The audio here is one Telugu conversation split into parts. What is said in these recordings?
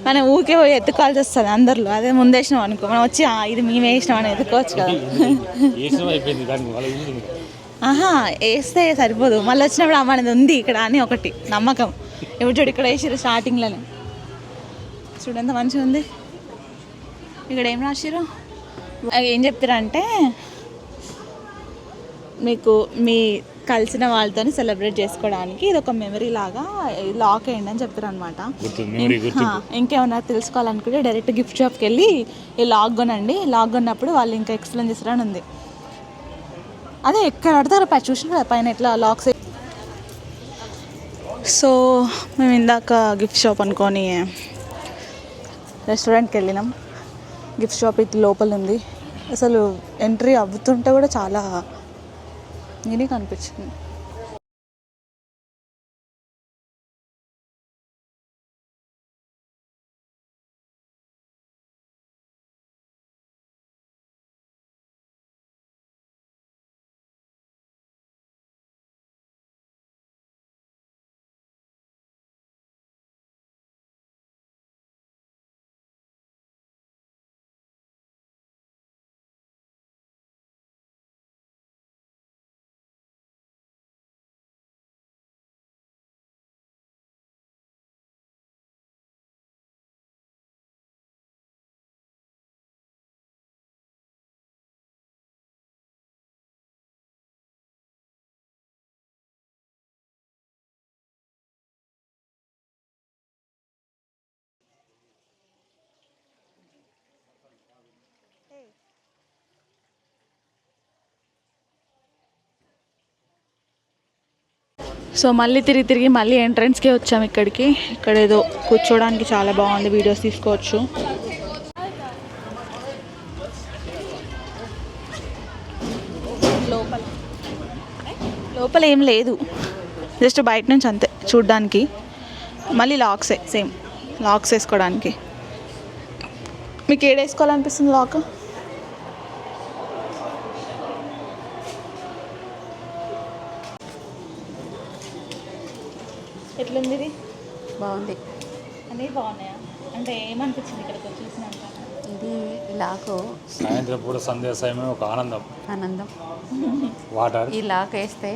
మనం ఊకే పోయి ఎత్తుకోవాల్సి వస్తుంది అందరిలో. అదే ముందు వేసినాం అనుకో, మనం వచ్చి ఇది మేము వేసినాం అని ఎత్తుకోవచ్చు కదా. ఆహా, వేస్తే సరిపోదు, మళ్ళీ వచ్చినప్పుడు అమ్మనేది ఉంది ఇక్కడ అని ఒకటి నమ్మకం. ఇప్పుడు చూడు ఇక్కడ వేసిరు స్టార్టింగ్లోనే, చూడు ఎంత మంచిగా ఉంది. ఇక్కడ ఏం రాసిరు, ఏం చెప్తారంటే మీకు మీ కలిసిన వాళ్ళతో సెలబ్రేట్ చేసుకోవడానికి ఇది ఒక మెమరీ లాగా లాక్ అయ్యండి అని చెప్తారు అనమాట. ఇంకేమన్నా తెలుసుకోవాలనుకుంటే డైరెక్ట్ గిఫ్ట్ షాప్కి వెళ్ళి ఈ లాక్ కొనండి, లాక్ కొన్నప్పుడు వాళ్ళు ఇంకా ఎక్స్ప్లెయిన్ చేస్తారని ఉంది. అదే ఎక్కడ పడతారు పై చూసిన కదా పైన ఇట్లా లాక్స్. సో మేము ఇందాక గిఫ్ట్ షాప్ అనుకొని రెస్టారెంట్కి వెళ్ళినాం. గిఫ్ట్ షాప్ ఇది లోపల ఉంది. అసలు ఎంట్రీ అవ్వుతుంటే కూడా చాలా యూనిక్ అనిపించింది. సో మళ్ళీ తిరిగి మళ్ళీ ఎంట్రన్స్కే వచ్చాము ఇక్కడికి. ఇక్కడ ఏదో కూర్చోడానికి చాలా బాగుంది, వీడియోస్ తీసుకోవచ్చు. లోపల ఏం లేదు, జస్ట్ బయట నుంచి అంతే చూడ్డానికి. మళ్ళీ లాక్సే, సేమ్ లాక్స్ వేసుకోవడానికి. మీకు ఏడు వేసుకోవాలనిపిస్తుంది లాక్? ఎట్లుంది ఇది? బాగుంది. అన్నీ బాగున్నాయా? అంటే ఏమనిపించింది ఇక్కడికి చూసినాక? ఇది లాకు సాయంత్రం పూట సంధ్యా సమయం ఒక ఆనందం. వాటర్ ఈ లాక్ వేస్తే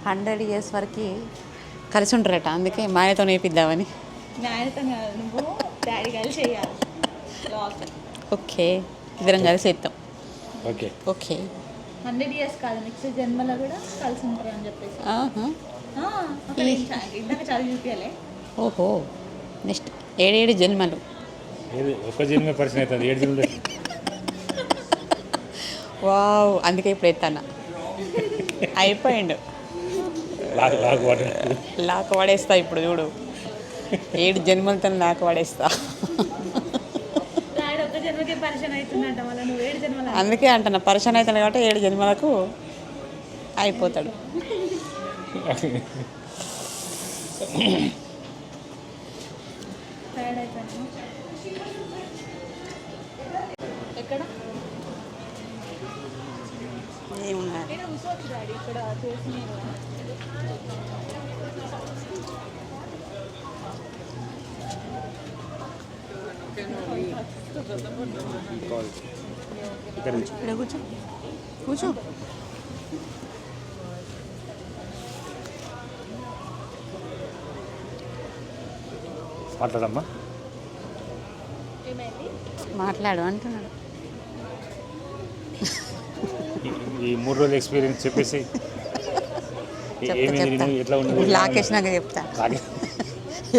100 years వరకు కలిసి ఉంటారట, అందుకే మా ఆయనతో నేర్పిద్దామని. ఆయనతో నువ్వు డాడీ కలిసి చేయాలి లాక్. ఓకే, ఇద్దరం కలిసి ఇద్దాం. ఓకే ఓకే 100 years కాదు, నెక్స్ట్ జన్మలో కూడా కలిసి ఉంటారు అని చెప్పేసి. ఇందాక చదివి చూపించాలి. ఓహో, నెక్స్ట్ 7 జన్మలు. ఒక జన్మ పరిచయం అవుతుంది, 7 జన్మలు. వావ్, అందుకే ఇప్పుడు ఎత్తాను. అయిపోయిండు, లాక్ పడేస్తా ఇప్పుడు. చూడు 7 జన్మలతో లాక్ పడేస్తా. అందుకే అంటున్నా, పరిచయం అవుతాడు కాబట్టి 7 జన్మలకు అయిపోతాడు. ఎక్కడ ఏమున్నారు ఇక్కడ కూర్చో కూర్చో. మాట్లాడమ్మా, మాట్లాడు అంటున్నాడు. ఈ 3 రోజుల ఎక్స్పీరియన్స్ చెప్పేసి ఎట్లా ఉంది? లాకేసినాక చెప్తా.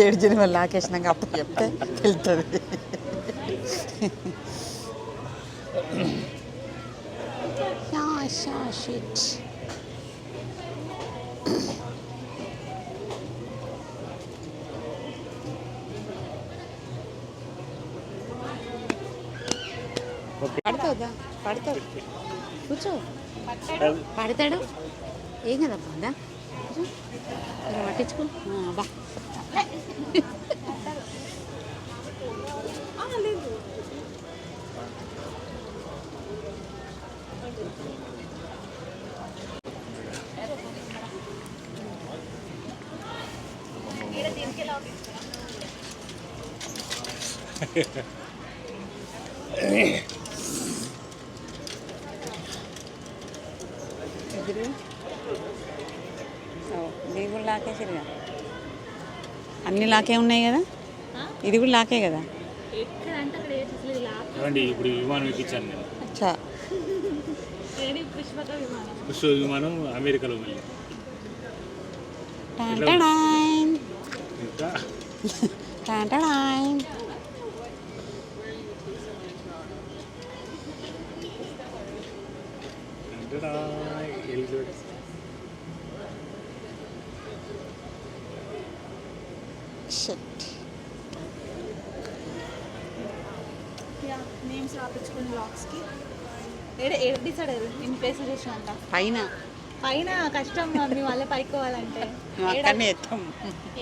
7 జన్మలు లాకేసినాక అప్పుడు చెప్తే వెళ్తుంది. పడుతుందా? పడతాడు, కూర్చో. పడతాడు, ఏం కదబ్బా, పట్టించుకో. బా ఇది కూడా లాకేసిరుగా. అన్ని లాకే ఉన్నాయి కదా, ఇది కూడా లాకే కదా. ఏమండి ఇప్పుడు విమానం ఎక్కించాను నేను. అచ్చా, పుష్ప విమానం అమెరికాలో మళ్ళీ టాంటాడాయ్, ఇంకా టాంటాడాయ్. షిట్. నేమ్స్ రాపించుకుని బ్లాగ్స్కి ఏడు డిసైడ్ అయ్యారు ఇన్ని ప్లేసులు చూసిన అంట. పైన పైన కష్టం మీ వాళ్ళే పైకోవాలంటే అక్కడనే ఎత్తాం.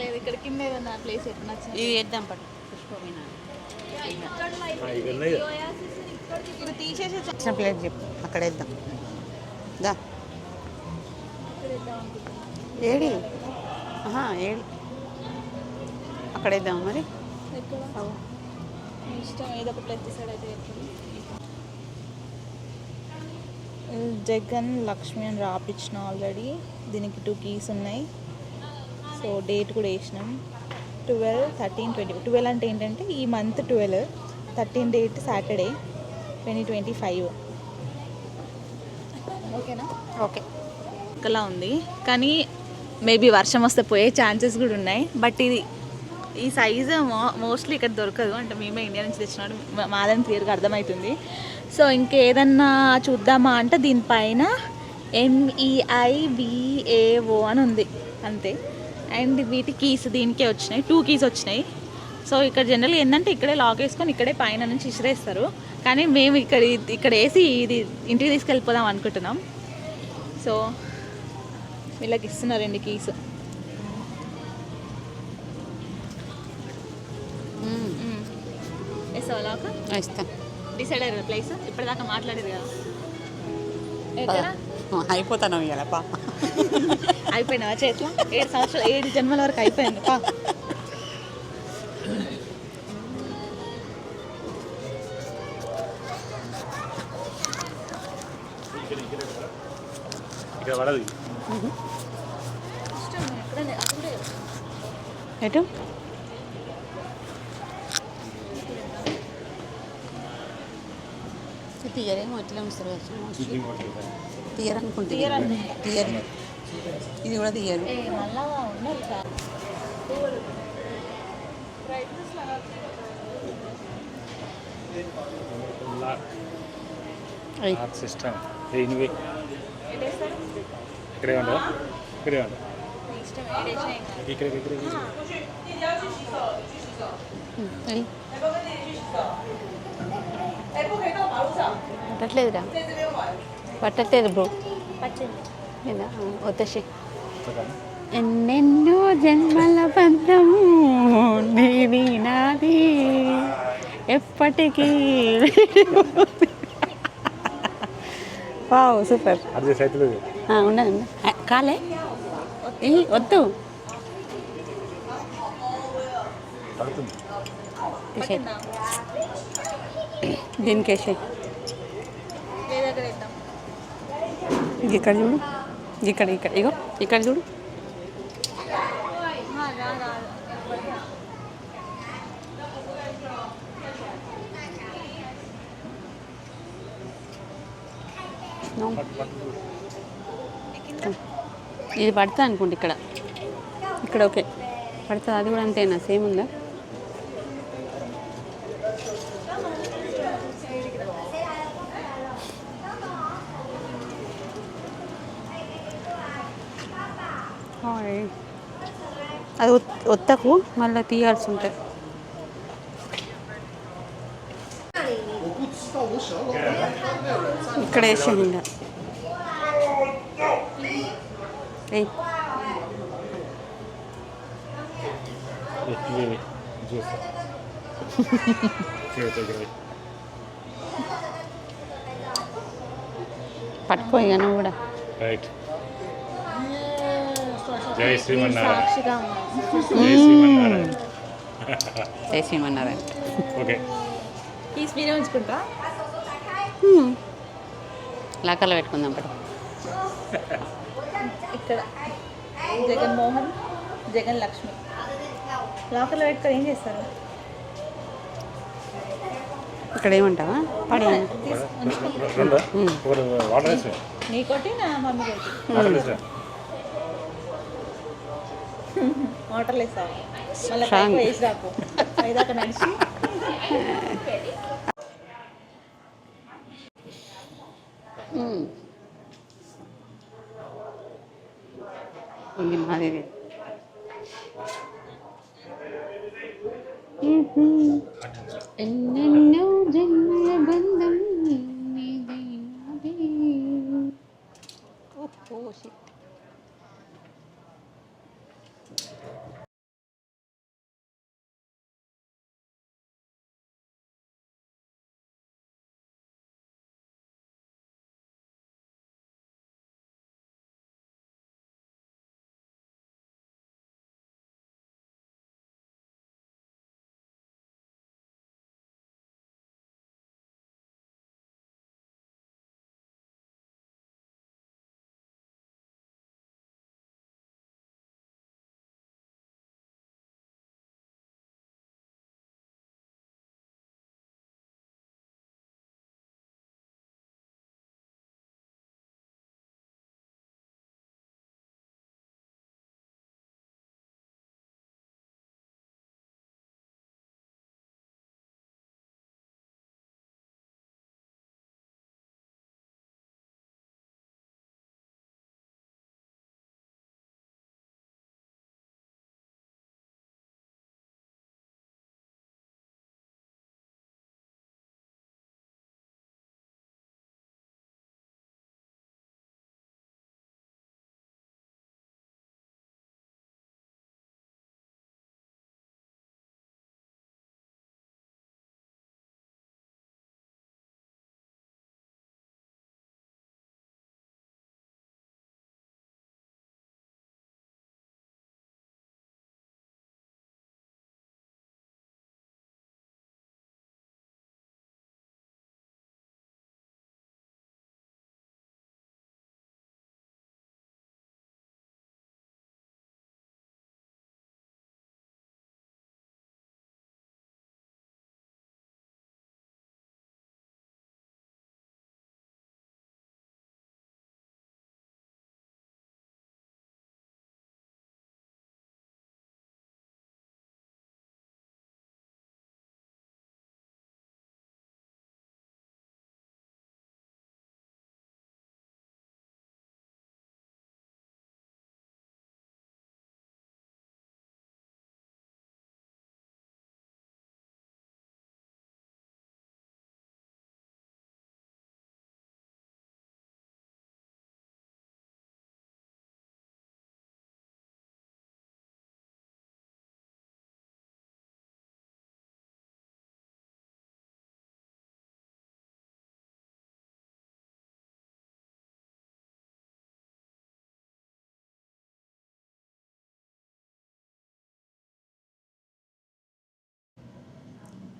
లేదు ఇక్కడ కింద ఏదన్నా ప్లేస్ ఎప్పుడు నచ్చింది ఇది వేద్దాం పట్టు, పుష్పమీన ఇప్పుడు తీసేసి వచ్చిన ప్లేస్ చెప్పు, అక్కడ వేద్దాం. దా ఏడి, ఏడి అక్కడ వేద్దాం మరి. ఇష్టం ఏదో ఒక ప్లేస్ డిసైడ్ అయితే జగన్ లక్ష్మి అని రాపించిన ఆల్రెడీ. దీనికి 2 keys ఉన్నాయి. సో డేట్ కూడా వేసినాం 12, 13, 20. 12 అంటే ఏంటంటే ఈ మంత్ 12, 13 డేట్ సాటర్డే 2025. ఓకేనా? ఓకే. ఒకలా ఉంది కానీ మేబీ వర్షం వస్తే పోయే ఛాన్సెస్ కూడా ఉన్నాయి. బట్ ఇది ఈ సైజు మోస్ట్లీ ఇక్కడ దొరకదు, అంటే మేమే ఇండియా నుంచి తెచ్చినాడు, మాదని క్లియర్గా అర్థమవుతుంది. సో ఇంకేదన్నా చూద్దామా అంటే దీనిపైన MEIVAO అని ఉంది అంతే. అండ్ వీటి కీస్ దీనికే వచ్చినాయి, 2 keys వచ్చినాయి. సో ఇక్కడ జనరల్గా ఏంటంటే ఇక్కడే లాక్ వేసుకొని ఇక్కడే పైన నుంచి ఇసిరేస్తారు. కానీ మేము ఇక్కడ వేసి ఇది ఇంటికి తీసుకెళ్ళిపోదాం అనుకుంటున్నాం. సో వీళ్ళకి ఇస్తున్నారు 2 keys. ఇస్తాం. డిసైడ్ అయ్యారు ప్లేస్ ఇప్పటిదాకా మాట్లాడేది కదా. ఎక్కడ అయిపోతాను ఇవాళ పా. అయిపోయినా చేతిలో 7 సంవత్సరాలు 7 జన్మల వరకు అయిపోయింది పా. ఇక్కడ పడదు. ఎటు తీయరేమో ఎట్లా ఉంచుతారు, తీయరనుకుంటే తీయరు. ఇది కూడా తీయరు. సిస్టమ్ ఇక్కడే ఉండదా? ఇక్కడే ఉండ ఇక్కడ పట్టట్లేదురా, పట్టట్లేదు బ్రో. వచ్చేసి ఎన్నెన్నో జన్మల బంధము నీది నాది ఎప్పటికీ. Wow super. ఉన్నది కాలే వద్దు దీనికేసే. ఇక్కడ చూడు, ఇక్కడ ఇగో ఇక్కడ చూడు. ఇది పడుతుంది అనుకుంటా. ఇక్కడ ఓకే పడుతుంది. అది కూడా అంతేనా, సేమ్ ఉందా? అది ఒత్తకు మళ్ళీ తీయాల్సి ఉంటుంది. ఇక్కడ వేసేది ఇంకా పట్టుకోయి నువ్వు కూడా. రైట్. జై శ్రీమన్నారాయణ. సాక్షిగా జై శ్రీమన్నారాయణ. ఓకే. కీస్ మీరే ఉంచుకుంటా. లాకర్లో పెట్టుకుందాం పట్టు. ఇక్కడ జగన్మోహన్, జగన్ లక్ష్మి లాకర్లో పెట్టుకొని ఏం చేస్తారు? ఇక్కడ ఏమంటావా పడి రెండు ఒకటి వాటర్ వేసి నీకోటి నా మమ్మీ కొట్టి వాటర్ వేసి వాటర్లు వేస్తావు మళ్ళీ పైకి వేసి రాకు ఐదాక నడిచి. ఇది మాది. ఎన్నెన్నో జన్మల బంధం నీది నాది. ఓహో shit.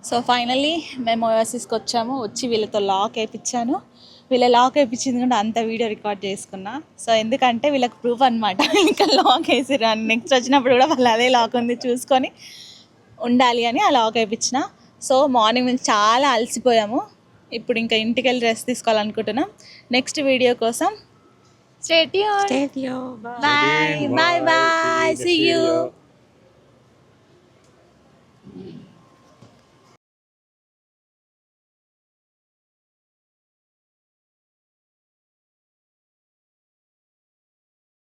సో ఫైనల్లీ మేము ఓయాసిస్కి వచ్చాము. వచ్చి వీళ్ళతో లాక్ వేయించాను. వీళ్ళ లాక్ వేయించింది కూడా అంత వీడియో రికార్డ్ చేసుకున్నా. సో ఎందుకంటే వీళ్ళకి ప్రూఫ్ అనమాట, ఇంకా లాక్ వేసిరు అని. నెక్స్ట్ వచ్చినప్పుడు కూడా వాళ్ళు అదే లాక్ ఉంది చూసుకొని ఉండాలి అని ఆ లాక్ వేయించిన. సో మార్నింగ్ నుంచి చాలా అలసిపోయాము. ఇప్పుడు ఇంకా ఇంటికి వెళ్ళి రెస్ట్ తీసుకోవాలనుకుంటున్నాం. నెక్స్ట్ వీడియో కోసం stay tune. Stay tuned. Bye bye bye, see you.